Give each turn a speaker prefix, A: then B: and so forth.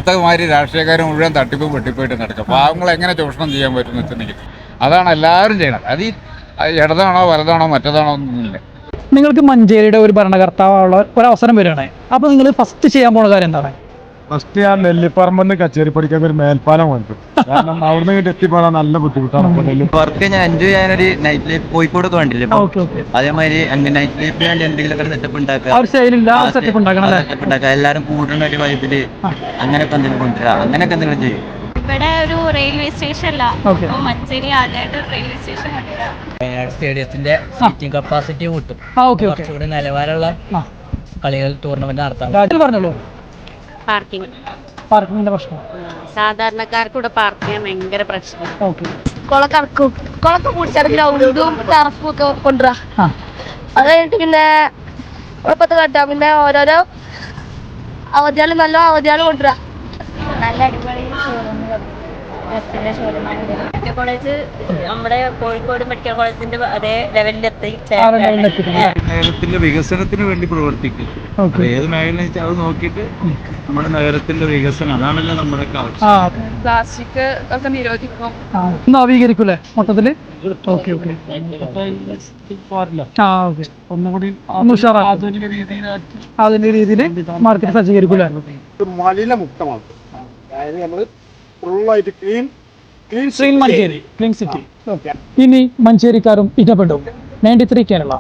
A: ഇന്നത്തെ മാതിരി രാഷ്ട്രീയക്കാരും മുഴുവൻ തട്ടിപ്പും വെട്ടിപ്പോയിട്ട് നടക്കുക. പാവങ്ങൾ എങ്ങനെ ചൂഷണം ചെയ്യാൻ പറ്റുമെന്ന് വെച്ചിട്ടുണ്ടെങ്കിൽ അതാണ് എല്ലാവരും ചെയ്യണത്. അത് ഈ ഇടതാണോ വലതാണോ മറ്റേതാണോ ഒന്നുമില്ല.
B: നിങ്ങൾക്ക് മഞ്ചേരിയുടെ ഒരു ഭരണകർത്താവുള്ള ഒരവസരം വരികയാണ്, അപ്പോൾ നിങ്ങൾ ഫസ്റ്റ് ചെയ്യാൻ പോണ കാര്യം എന്താണ്?
C: ഫസ്റ്റ് ഞാൻ നെല്ലിപ്പറമ്പെന്ന് കച്ചേരിപ്പടിക്കാൻ ഒരു മേൽപ്പാലം വന്നു. കാരണം അവിടുന്ന് ഇങ്ങോട്ട് എത്തിപ്പെടാൻ നല്ല ബുദ്ധിമുട്ടാണ്.
D: വർക്ക് ഞാൻ എൻജോയ് ചെയ്യാനൊരു നൈറ്റ് ലൈഫ് കോഴിക്കോടൊക്കെ കണ്ടില്ലേ,
B: ഓക്കെ ഓക്കെ.
D: അതേമാതിരി നൈറ്റ് ലൈഫിന് വേണ്ടി എന്തെങ്കിലുമൊക്കെ സെറ്റപ്പ് ഉണ്ടാക്കുക,
B: ആ ഒരു സ്റ്റൈലില്ല സെറ്റപ്പ് ഉണ്ടാക്കണം അല്ലേ?
D: സെറ്റപ്പ് ഉണ്ടാക്കുക, എല്ലാവരും കൂടുന്ന ഒരു വൈബില് അങ്ങനെയൊക്കെ എന്തെങ്കിലും കൊണ്ടുവരിക, അങ്ങനെയൊക്കെ എന്തെങ്കിലും ചെയ്യും.
E: ഇവിടെ ഒരു റെയിൽവേ സ്റ്റേഷൻ അല്ല,
B: ഓക്കെ.
E: മഞ്ചേരി ആദ്യമായിട്ട് റെയിൽവേ സ്റ്റേഷൻ കണ്ടില്ല.
F: വയനാട് സ്റ്റേഡിയത്തിന്റെ സീറ്റിംഗ് കപ്പാസിറ്റി കൂട്ടും.
B: Okay okay.
F: കുറച്ചുകൂടി നിലവാരമുള്ള കളികൾ ടൂർണമെന്റ് നടത്താം.
B: രാജ്യത്തിൽ പറഞ്ഞോളൂ.
E: പാർക്കിംഗ്
B: പാർക്കിങ്ങിന്റെ പ്രശ്നം
E: സാധാരണക്കാർക്ക് ഇവിടെ പാർക്ക് ചെയ്യാൻ ഭയങ്കര പ്രശ്നം.
B: ഓക്കെ.
G: കുളക്ക് കുടിച്ചാൽ ഗ്രൗണ്ടും ടർഫും ഒക്കെ കൊണ്ടുവരാ. അത് കഴിഞ്ഞിട്ട് പിന്നെ ഉറപ്പത്ത് കട്ടാ, പിന്നെ ഓരോരോ അവധികൾ നല്ല അവധികൾ കൊണ്ടുവരാ.
E: നല്ല അടിപൊളി മെഡിക്കൽ കോളേജ് നമ്മുടെ കോഴിക്കോട് മെഡിക്കൽ കോളേജിന്റെ അതേ ലെവലിലെത്തി.
C: നഗരത്തിന്റെ വികസനത്തിന് വേണ്ടി പ്രവർത്തിക്കും. ഏത് മേഖല അത് നോക്കിയിട്ട് നമ്മുടെ നഗരത്തിന്റെ വികസനം, അതാണല്ലോ നമ്മുടെ ആവശ്യം.
G: പ്ലാസ്റ്റിക് ഒക്കെ നിരോധിക്കും.
B: നവീകരിക്കൂലേ മൊത്തത്തില്? Okay okay. ആ ഓക്കെ.
C: ഒന്നുകൂടി
B: ആധുനിക രീതിയിൽ മാർക്കറ്റ് സജ്ജീകരിക്കൂലേ?
C: മലിനമുക്തമാണ്. അതായത് നമ്മൾ ഫുള്ളായിട്ട് ക്ലീൻ
B: മഞ്ചേരി ക്ലീൻ സിറ്റി. ഇനി മഞ്ചേരിക്കാരും ഇടപെടും. 93 കേരള.